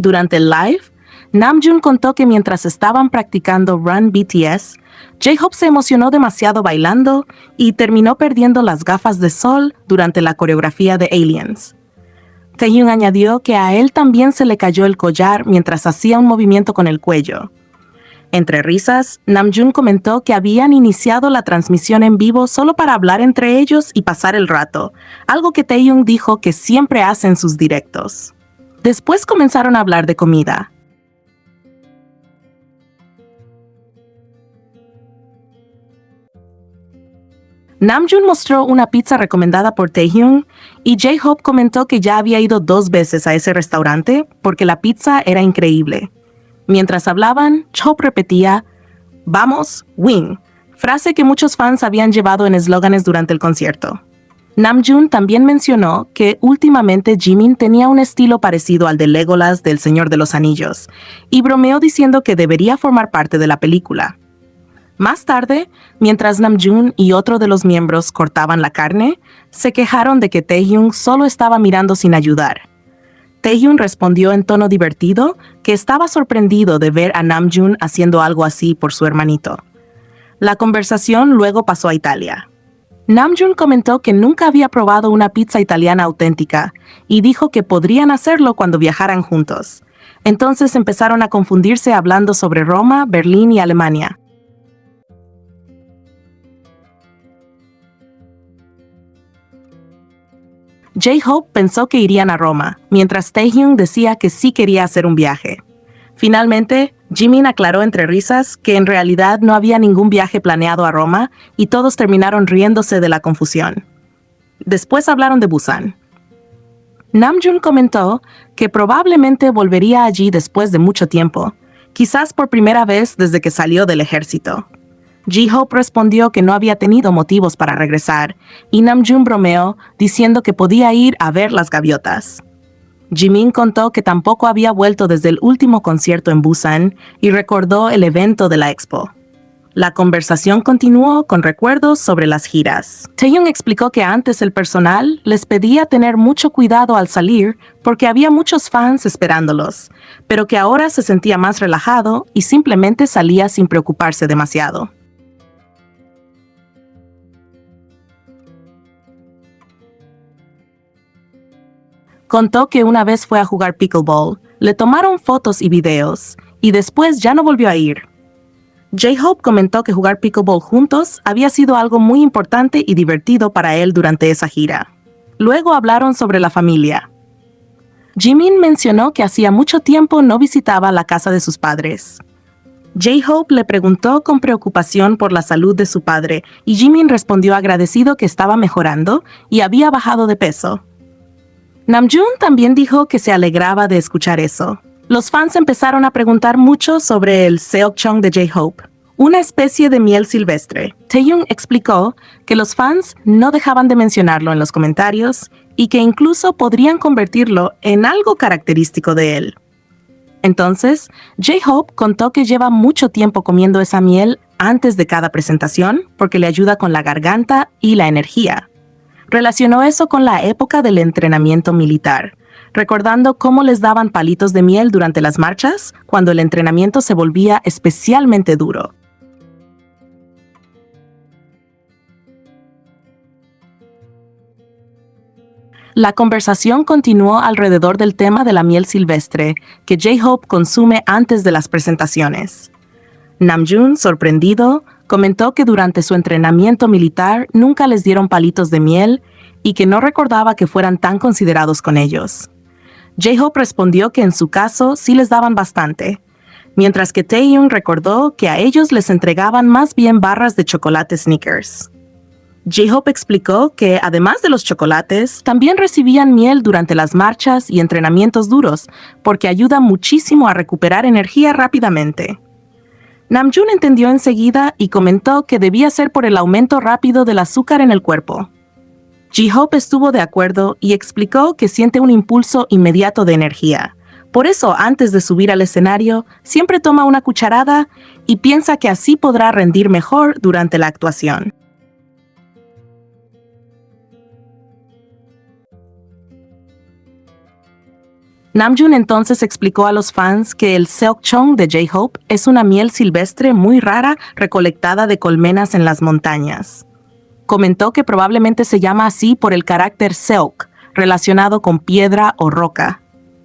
Durante el live, Namjoon contó que mientras estaban practicando Run BTS, J-Hope se emocionó demasiado bailando y terminó perdiendo las gafas de sol durante la coreografía de Aliens. Taehyung añadió que a él también se le cayó el collar mientras hacía un movimiento con el cuello. Entre risas, Namjoon comentó que habían iniciado la transmisión en vivo solo para hablar entre ellos y pasar el rato, algo que Taehyung dijo que siempre hace en sus directos. Después comenzaron a hablar de comida. Namjoon mostró una pizza recomendada por Taehyung y J-Hope comentó que ya había ido 2 veces a ese restaurante porque la pizza era increíble. Mientras hablaban, Hope repetía, "Vamos, win", frase que muchos fans habían llevado en eslóganes durante el concierto. Namjoon también mencionó que últimamente Jimin tenía un estilo parecido al de Legolas del Señor de los Anillos y bromeó diciendo que debería formar parte de la película. Más tarde, mientras Namjoon y otro de los miembros cortaban la carne, se quejaron de que Taehyung solo estaba mirando sin ayudar. Taehyung respondió en tono divertido que estaba sorprendido de ver a Namjoon haciendo algo así por su hermanito. La conversación luego pasó a Italia. Namjoon comentó que nunca había probado una pizza italiana auténtica y dijo que podrían hacerlo cuando viajaran juntos. Entonces empezaron a confundirse hablando sobre Roma, Berlín y Alemania. J-Hope pensó que irían a Roma, mientras Taehyung decía que sí quería hacer un viaje. Finalmente, Jimin aclaró entre risas que en realidad no había ningún viaje planeado a Roma y todos terminaron riéndose de la confusión. Después hablaron de Busan. Namjoon comentó que probablemente volvería allí después de mucho tiempo, quizás por primera vez desde que salió del ejército. J-Hope respondió que no había tenido motivos para regresar, y Namjoon bromeó diciendo que podía ir a ver las gaviotas. Jimin contó que tampoco había vuelto desde el último concierto en Busan y recordó el evento de la expo. La conversación continuó con recuerdos sobre las giras. Taehyung explicó que antes el personal les pedía tener mucho cuidado al salir porque había muchos fans esperándolos, pero que ahora se sentía más relajado y simplemente salía sin preocuparse demasiado. Contó que una vez fue a jugar pickleball, le tomaron fotos y videos, y después ya no volvió a ir. J-Hope comentó que jugar pickleball juntos había sido algo muy importante y divertido para él durante esa gira. Luego hablaron sobre la familia. Jimin mencionó que hacía mucho tiempo no visitaba la casa de sus padres. J-Hope le preguntó con preocupación por la salud de su padre, y Jimin respondió agradecido que estaba mejorando y había bajado de peso. Namjoon también dijo que se alegraba de escuchar eso. Los fans empezaron a preguntar mucho sobre el Seokjong de J-Hope, una especie de miel silvestre. Taehyung explicó que los fans no dejaban de mencionarlo en los comentarios y que incluso podrían convertirlo en algo característico de él. Entonces, J-Hope contó que lleva mucho tiempo comiendo esa miel antes de cada presentación porque le ayuda con la garganta y la energía. Relacionó eso con la época del entrenamiento militar, recordando cómo les daban palitos de miel durante las marchas cuando el entrenamiento se volvía especialmente duro. La conversación continuó alrededor del tema de la miel silvestre que J-Hope consume antes de las presentaciones. Namjoon, sorprendido, comentó que durante su entrenamiento militar nunca les dieron palitos de miel y que no recordaba que fueran tan considerados con ellos. J-Hope respondió que en su caso sí les daban bastante, mientras que Taehyung recordó que a ellos les entregaban más bien barras de chocolate Snickers. J-Hope explicó que, además de los chocolates, también recibían miel durante las marchas y entrenamientos duros, porque ayuda muchísimo a recuperar energía rápidamente. Namjoon entendió enseguida y comentó que debía ser por el aumento rápido del azúcar en el cuerpo. J-Hope estuvo de acuerdo y explicó que siente un impulso inmediato de energía. Por eso, antes de subir al escenario, siempre toma una cucharada y piensa que así podrá rendir mejor durante la actuación. Namjoon entonces explicó a los fans que el Seokchong de J-Hope es una miel silvestre muy rara recolectada de colmenas en las montañas. Comentó que probablemente se llama así por el carácter Seok, relacionado con piedra o roca.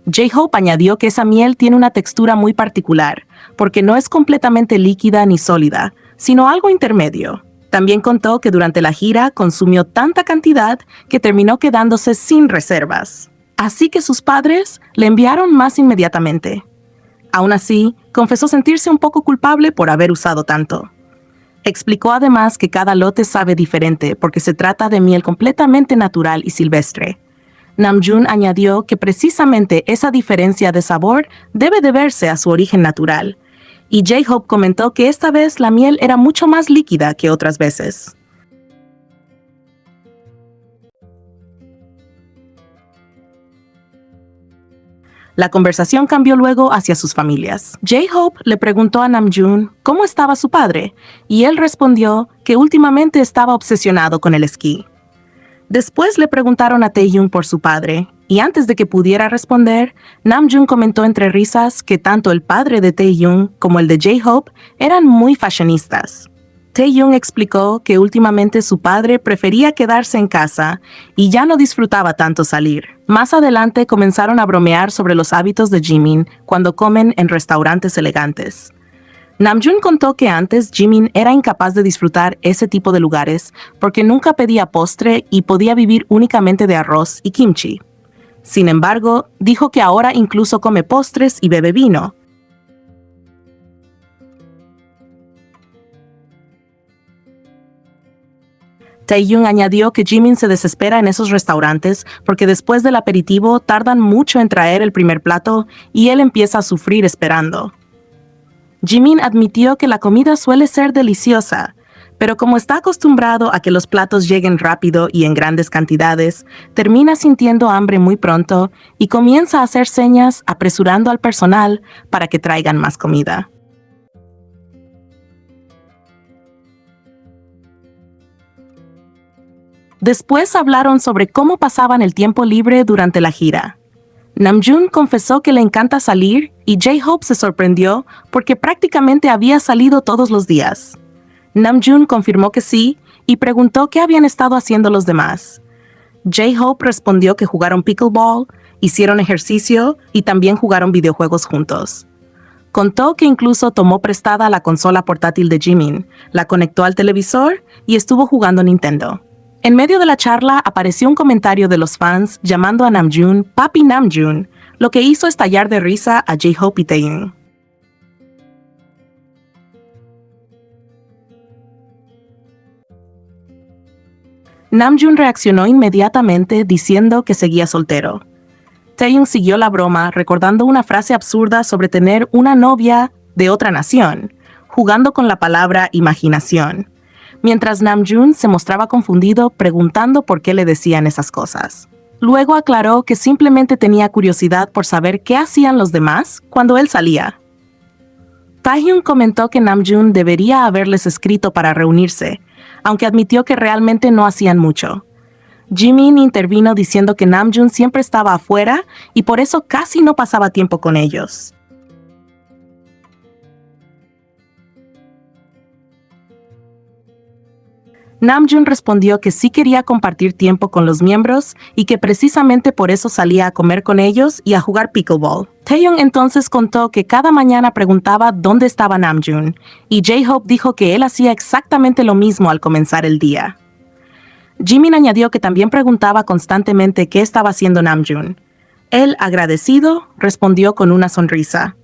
J-Hope añadió que esa miel tiene una textura muy particular, porque no es completamente líquida ni sólida, sino algo intermedio. También contó que durante la gira consumió tanta cantidad que terminó quedándose sin reservas. Así que sus padres le enviaron más inmediatamente. Aún así, confesó sentirse un poco culpable por haber usado tanto. Explicó además que cada lote sabe diferente porque se trata de miel completamente natural y silvestre. Namjoon añadió que precisamente esa diferencia de sabor debe deberse a su origen natural, y J-Hope comentó que esta vez la miel era mucho más líquida que otras veces. La conversación cambió luego hacia sus familias. J-Hope le preguntó a Namjoon cómo estaba su padre, y él respondió que últimamente estaba obsesionado con el esquí. Después le preguntaron a Taehyung por su padre, y antes de que pudiera responder, Namjoon comentó entre risas que tanto el padre de Taehyung como el de J-Hope eran muy fashionistas. Taehyung explicó que últimamente su padre prefería quedarse en casa y ya no disfrutaba tanto salir. Más adelante comenzaron a bromear sobre los hábitos de Jimin cuando comen en restaurantes elegantes. Namjoon contó que antes Jimin era incapaz de disfrutar ese tipo de lugares porque nunca pedía postre y podía vivir únicamente de arroz y kimchi. Sin embargo, dijo que ahora incluso come postres y bebe vino. Taehyung añadió que Jimin se desespera en esos restaurantes porque después del aperitivo tardan mucho en traer el primer plato y él empieza a sufrir esperando. Jimin admitió que la comida suele ser deliciosa, pero como está acostumbrado a que los platos lleguen rápido y en grandes cantidades, termina sintiendo hambre muy pronto y comienza a hacer señas apresurando al personal para que traigan más comida. Después hablaron sobre cómo pasaban el tiempo libre durante la gira. Namjoon confesó que le encanta salir y J-Hope se sorprendió porque prácticamente había salido todos los días. Namjoon confirmó que sí y preguntó qué habían estado haciendo los demás. J-Hope respondió que jugaron pickleball, hicieron ejercicio y también jugaron videojuegos juntos. Contó que incluso tomó prestada la consola portátil de Jimin, la conectó al televisor y estuvo jugando Nintendo. En medio de la charla apareció un comentario de los fans llamando a Namjoon Papi Namjoon, lo que hizo estallar de risa a J-Hope y Taehyung. Namjoon reaccionó inmediatamente diciendo que seguía soltero. Taehyung siguió la broma recordando una frase absurda sobre tener una novia de otra nación, jugando con la palabra imaginación, mientras Namjoon se mostraba confundido preguntando por qué le decían esas cosas. Luego aclaró que simplemente tenía curiosidad por saber qué hacían los demás cuando él salía. Taehyung comentó que Namjoon debería haberles escrito para reunirse, aunque admitió que realmente no hacían mucho. Jimin intervino diciendo que Namjoon siempre estaba afuera y por eso casi no pasaba tiempo con ellos. Namjoon respondió que sí quería compartir tiempo con los miembros y que precisamente por eso salía a comer con ellos y a jugar pickleball. Taehyung entonces contó que cada mañana preguntaba dónde estaba Namjoon, y J-Hope dijo que él hacía exactamente lo mismo al comenzar el día. Jimin añadió que también preguntaba constantemente qué estaba haciendo Namjoon. Él, agradecido, respondió con una sonrisa.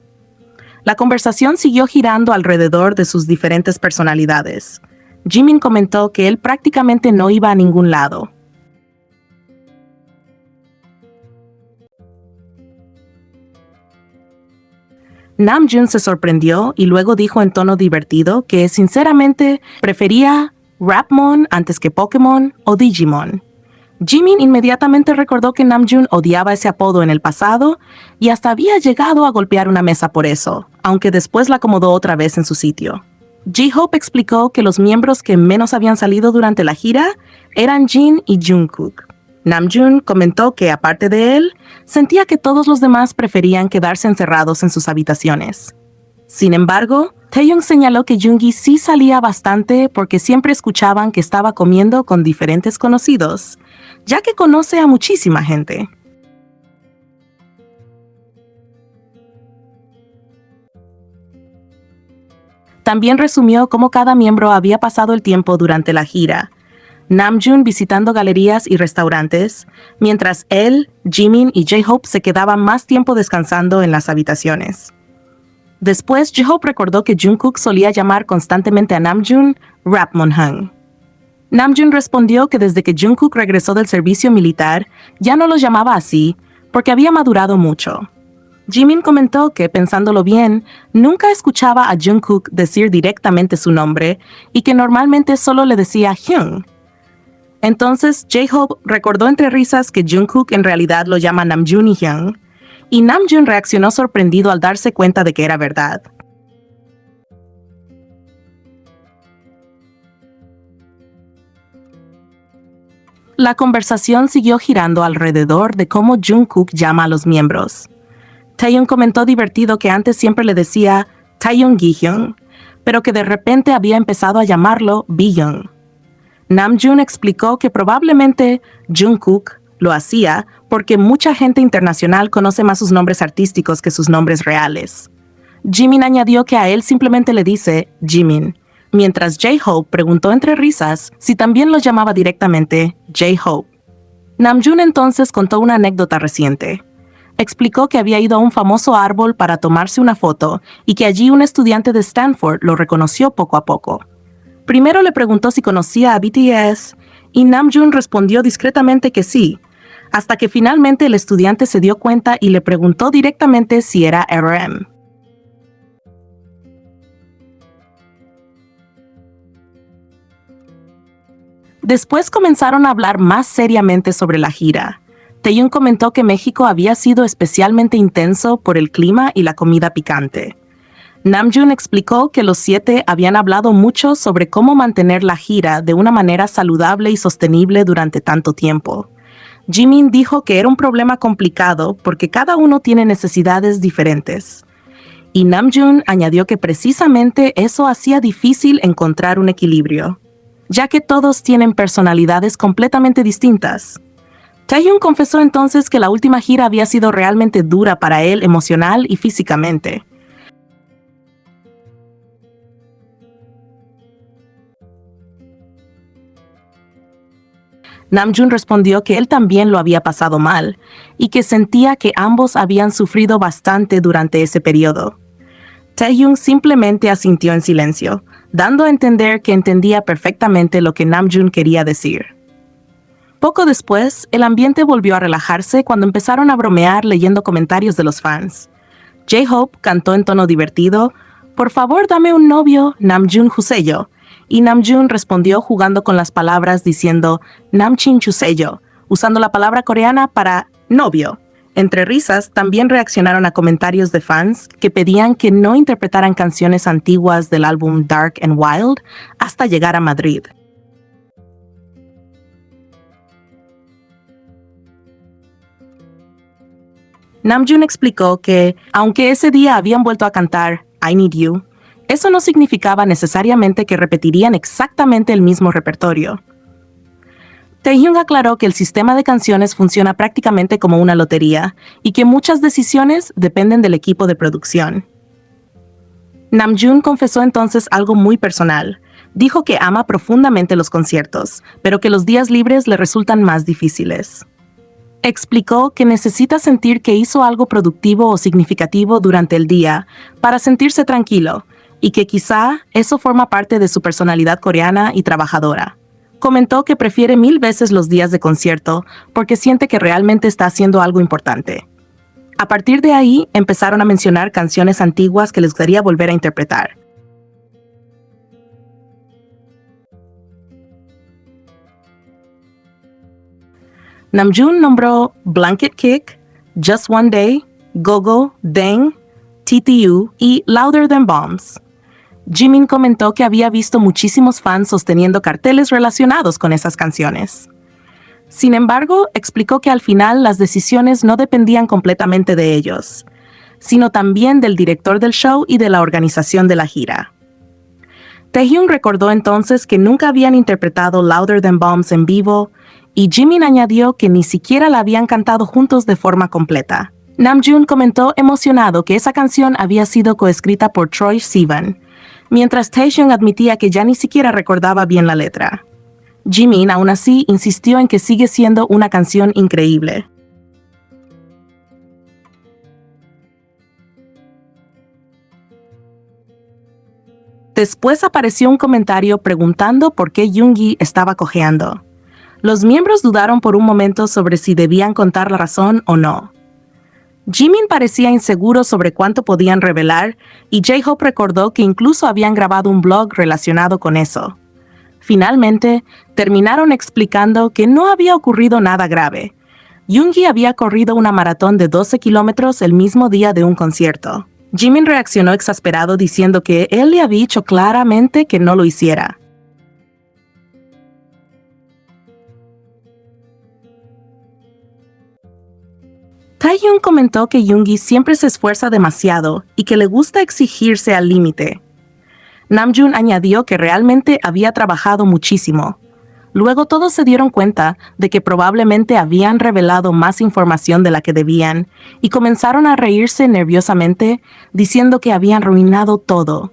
La conversación siguió girando alrededor de sus diferentes personalidades. Jimin comentó que él prácticamente no iba a ningún lado. Namjoon se sorprendió y luego dijo en tono divertido que sinceramente prefería Rapmon antes que Pokémon o Digimon. Jimin inmediatamente recordó que Namjoon odiaba ese apodo en el pasado y hasta había llegado a golpear una mesa por eso, aunque después la acomodó otra vez en su sitio. J-Hope explicó que los miembros que menos habían salido durante la gira eran Jin y Jungkook. Namjoon comentó que, aparte de él, sentía que todos los demás preferían quedarse encerrados en sus habitaciones. Sin embargo, Taehyung señaló que Yoongi sí salía bastante porque siempre escuchaban que estaba comiendo con diferentes conocidos, ya que conoce a muchísima gente. También resumió cómo cada miembro había pasado el tiempo durante la gira. Namjoon visitando galerías y restaurantes, mientras él, Jimin y J-Hope se quedaban más tiempo descansando en las habitaciones. Después, J-Hope recordó que Jungkook solía llamar constantemente a Namjoon Rapmonhang. Namjoon respondió que desde que Jungkook regresó del servicio militar, ya no lo llamaba así, porque había madurado mucho. Jimin comentó que, pensándolo bien, nunca escuchaba a Jungkook decir directamente su nombre y que normalmente solo le decía Hyung. Entonces, J-Hope recordó entre risas que Jungkook en realidad lo llama Namjoon y Hyung, y Namjoon reaccionó sorprendido al darse cuenta de que era verdad. La conversación siguió girando alrededor de cómo Jungkook llama a los miembros. Taehyung comentó divertido que antes siempre le decía Taehyung Gi-hyung, pero que de repente había empezado a llamarlo Bi-hyung. Namjoon explicó que probablemente Jungkook lo hacía porque mucha gente internacional conoce más sus nombres artísticos que sus nombres reales. Jimin añadió que a él simplemente le dice Jimin, mientras J-Hope preguntó entre risas si también lo llamaba directamente J-Hope. Namjoon entonces contó una anécdota reciente. Explicó que había ido a un famoso árbol para tomarse una foto y que allí un estudiante de Stanford lo reconoció poco a poco. Primero le preguntó si conocía a BTS y Namjoon respondió discretamente que sí, hasta que finalmente el estudiante se dio cuenta y le preguntó directamente si era RM. Después comenzaron a hablar más seriamente sobre la gira. Taehyung comentó que México había sido especialmente intenso por el clima y la comida picante. Namjoon explicó que los 7 habían hablado mucho sobre cómo mantener la gira de una manera saludable y sostenible durante tanto tiempo. Jimin dijo que era un problema complicado porque cada uno tiene necesidades diferentes. Y Namjoon añadió que precisamente eso hacía difícil encontrar un equilibrio, ya que todos tienen personalidades completamente distintas. Taehyung confesó entonces que la última gira había sido realmente dura para él emocional y físicamente. Namjoon respondió que él también lo había pasado mal y que sentía que ambos habían sufrido bastante durante ese periodo. Taehyung simplemente asintió en silencio, dando a entender que entendía perfectamente lo que Namjoon quería decir. Poco después, el ambiente volvió a relajarse cuando empezaron a bromear leyendo comentarios de los fans. J-Hope cantó en tono divertido, «Por favor dame un novio, Namjoon Juseyo», y Namjoon respondió jugando con las palabras diciendo Namchin Chuseyo, usando la palabra coreana para novio. Entre risas, también reaccionaron a comentarios de fans que pedían que no interpretaran canciones antiguas del álbum Dark and Wild hasta llegar a Madrid. Namjoon explicó que, aunque ese día habían vuelto a cantar I Need You, eso no significaba necesariamente que repetirían exactamente el mismo repertorio. Taehyung aclaró que el sistema de canciones funciona prácticamente como una lotería y que muchas decisiones dependen del equipo de producción. Namjoon confesó entonces algo muy personal. Dijo que ama profundamente los conciertos, pero que los días libres le resultan más difíciles. Explicó que necesita sentir que hizo algo productivo o significativo durante el día para sentirse tranquilo, y que quizá eso forma parte de su personalidad coreana y trabajadora. Comentó que prefiere 1000 veces los días de concierto porque siente que realmente está haciendo algo importante. A partir de ahí, empezaron a mencionar canciones antiguas que les gustaría volver a interpretar. Namjoon nombró Blanket Kick, Just One Day, Go-Go, Deng, TTU y Louder Than Bombs. Jimin comentó que había visto muchísimos fans sosteniendo carteles relacionados con esas canciones. Sin embargo, explicó que al final las decisiones no dependían completamente de ellos, sino también del director del show y de la organización de la gira. Taehyung recordó entonces que nunca habían interpretado Louder Than Bombs en vivo, y Jimin añadió que ni siquiera la habían cantado juntos de forma completa. Namjoon comentó emocionado que esa canción había sido coescrita por Troye Sivan, mientras Taehyung admitía que ya ni siquiera recordaba bien la letra. Jimin, aún así, insistió en que sigue siendo una canción increíble. Después apareció un comentario preguntando por qué Yoongi estaba cojeando. Los miembros dudaron por un momento sobre si debían contar la razón o no. Jimin parecía inseguro sobre cuánto podían revelar y J-Hope recordó que incluso habían grabado un blog relacionado con eso. Finalmente, terminaron explicando que no había ocurrido nada grave. Yoongi había corrido una maratón de 12 kilómetros el mismo día de un concierto. Jimin reaccionó exasperado diciendo que él le había dicho claramente que no lo hiciera. Taehyung comentó que Yoongi siempre se esfuerza demasiado y que le gusta exigirse al límite. Namjoon añadió que realmente había trabajado muchísimo. Luego todos se dieron cuenta de que probablemente habían revelado más información de la que debían y comenzaron a reírse nerviosamente, diciendo que habían arruinado todo.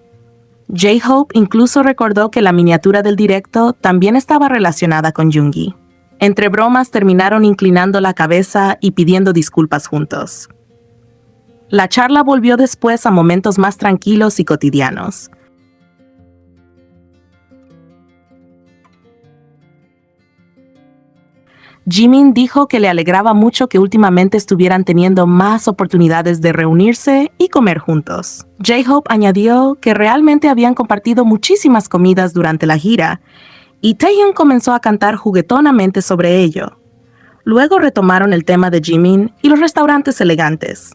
J-Hope incluso recordó que la miniatura del directo también estaba relacionada con Yoongi. Entre bromas terminaron inclinando la cabeza y pidiendo disculpas juntos. La charla volvió después a momentos más tranquilos y cotidianos. Jimin dijo que le alegraba mucho que últimamente estuvieran teniendo más oportunidades de reunirse y comer juntos. J-Hope añadió que realmente habían compartido muchísimas comidas durante la gira, y Taehyung comenzó a cantar juguetonamente sobre ello. Luego retomaron el tema de Jimin y los restaurantes elegantes.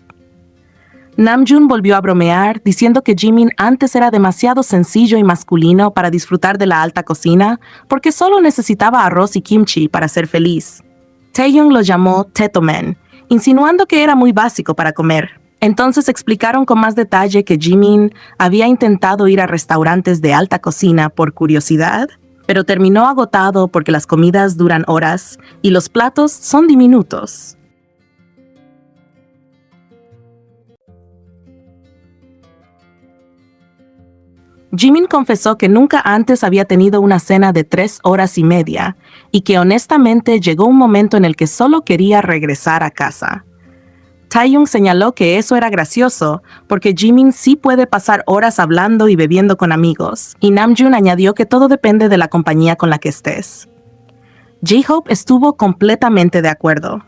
Namjoon volvió a bromear, diciendo que Jimin antes era demasiado sencillo y masculino para disfrutar de la alta cocina, porque solo necesitaba arroz y kimchi para ser feliz. Taehyung lo llamó Tetoman, insinuando que era muy básico para comer. Entonces explicaron con más detalle que Jimin había intentado ir a restaurantes de alta cocina por curiosidad, pero terminó agotado porque las comidas duran horas y los platos son diminutos. Jimin confesó que nunca antes había tenido una cena de 3 horas y media y que honestamente llegó un momento en el que solo quería regresar a casa. Taehyung señaló que eso era gracioso porque Jimin sí puede pasar horas hablando y bebiendo con amigos, y Namjoon añadió que todo depende de la compañía con la que estés. J-Hope estuvo completamente de acuerdo.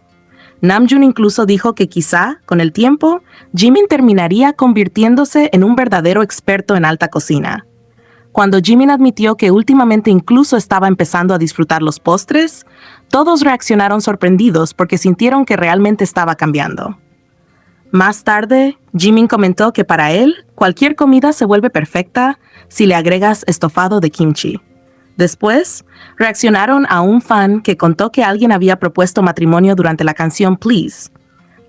Namjoon incluso dijo que quizá, con el tiempo, Jimin terminaría convirtiéndose en un verdadero experto en alta cocina. Cuando Jimin admitió que últimamente incluso estaba empezando a disfrutar los postres, todos reaccionaron sorprendidos porque sintieron que realmente estaba cambiando. Más tarde, Jimin comentó que para él, cualquier comida se vuelve perfecta si le agregas estofado de kimchi. Después, reaccionaron a un fan que contó que alguien había propuesto matrimonio durante la canción Please.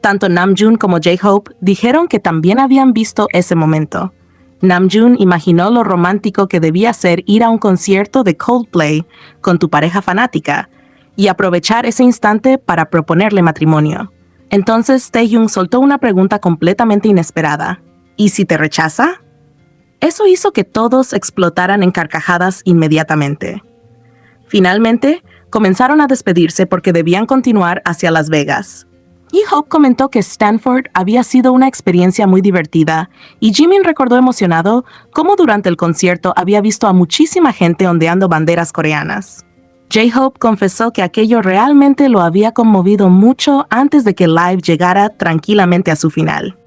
Tanto Namjoon como J-Hope dijeron que también habían visto ese momento. Namjoon imaginó lo romántico que debía ser ir a un concierto de Coldplay con tu pareja fanática y aprovechar ese instante para proponerle matrimonio. Entonces Taehyung soltó una pregunta completamente inesperada. ¿Y si te rechaza? Eso hizo que todos explotaran en carcajadas inmediatamente. Finalmente, comenzaron a despedirse porque debían continuar hacia Las Vegas. J-Hope comentó que Stanford había sido una experiencia muy divertida y Jimin recordó emocionado cómo durante el concierto había visto a muchísima gente ondeando banderas coreanas. J-Hope confesó que aquello realmente lo había conmovido mucho antes de que Live llegara tranquilamente a su final.